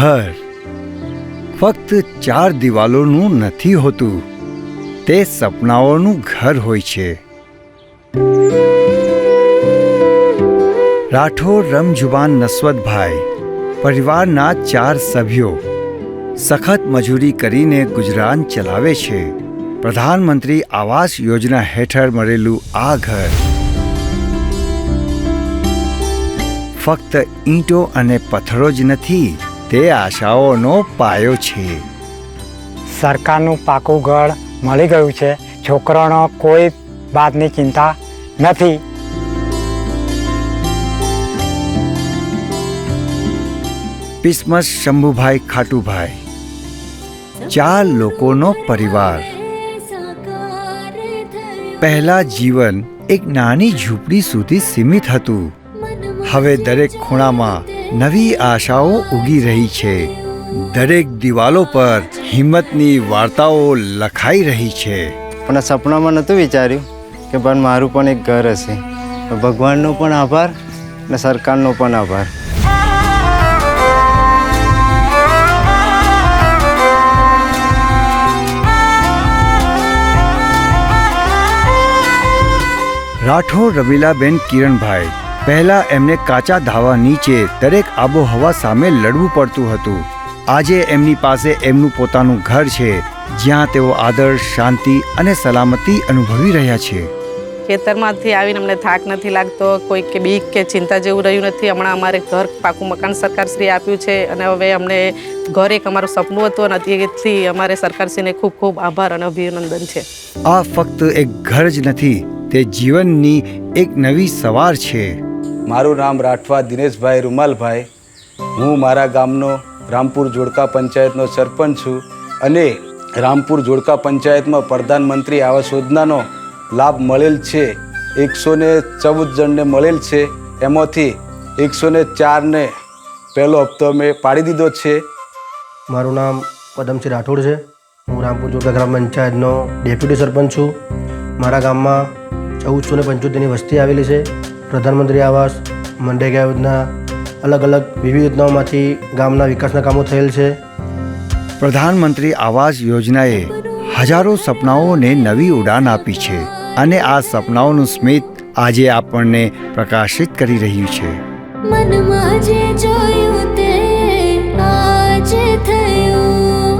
ઘર ફક્ત 4 દિવાલોનું નથી હોતું, તે સપનાઓનું ઘર હોય છે. રાઠોડ રમજુબાન નસવતભાઈ પરિવારના 4 સભ્યો સખત મજૂરી કરીને ગુજરાન ચલાવે છે. પ્રધાનમંત્રી આવાસ યોજના હેઠળ મળેલું આ ઘર ફક્ત ઈંટો અને પથ્થરો જ નથી, તે આશાઓનો પાયો છે. સરકારનું પાકું ઘર મળી ગયું છે. છોકરાનો કોઈ વાતની ચિંતા નથી. પિસ્મસ શંભુભાઈ ખાટુભાઈ 4 લોકોનો પરિવાર. પહેલા જીવન એક નાની ઝૂંપડી સુધી સીમિત હતું. હવે દરેક ખૂણામાં નવી આશાઓ ઉગી રહી છે. દરેક દિવાલો પર હિંમતની વાર્તાઓ લખાઈ રહી છે. પણ સપનામાં નહોતું વિચાર્યું કે પણ મારું પણ એક ઘર હશે. ભગવાનનો પણ આભાર અને સરકારનો પણ આભાર. રાઠોડ રમીલાબેન કિરણભાઈ પહેલા એમને કાચા ધાવા નીચે દરેક આબોહવા સામે લડવું પડતું હતું. આજે એમની પાસે એમનું પોતાનું ઘર છે, જ્યાં તેઓ આદર્શ, શાંતિ અને સલામતી અનુભવી રહ્યા છે. ખેતરમાંથી આવીને અમને થાક નથી લાગતો, કોઈ કે બીક કે ચિંતા જેવું રહ્યું નથી. હમણાં અમારે ઘર પાકું મકાન સરકારશ્રીએ આપ્યું છે અને હવે અમને ઘર એક અમારું સપનું હતું અને તેથી અમારે સરકારશ્રીને ખૂબ ખૂબ આભાર અને અભિનંદન છે. આ ફક્ત એક ઘર જ નથી, તે જીવનની એક નવી સવાર છે. મારું નામ રાઠવા દિનેશભાઈ રૂમાલભાઈ. હું મારા ગામનો રામપુર જોડકા પંચાયતનો સરપંચ છું અને રામપુર જોડકા પંચાયતમાં પ્રધાનમંત્રી આવાસ યોજનાનો લાભ મળેલ છે. 114 જણને મળેલ છે. એમાંથી 104ને પહેલો હપ્તો અમે પાડી દીધો છે. મારું નામ પદમસિંહ રાઠોડ છે. હું રામપુર જોડકા ગ્રામ પંચાયતનો ડેપ્યુટી સરપંચ છું. મારા ગામમાં 1475ની વસ્તી આવેલી છે. પ્રધાનમંત્રી આવાસ, મનરેગા યોજના, અલગ અલગ વિવિધ યોજનાઓમાંથી ગામના વિકાસના કામો થયેલ છે. પ્રધાનમંત્રી આવાસ યોજનાએ હજારો સપનાઓને નવી ઉડાન આપી છે અને આ સપનાઓનું સ્મિત આજે આપણને પ્રકાશિત કરી રહ્યું છે. મનમાં જે જોયું તે આજ થયું.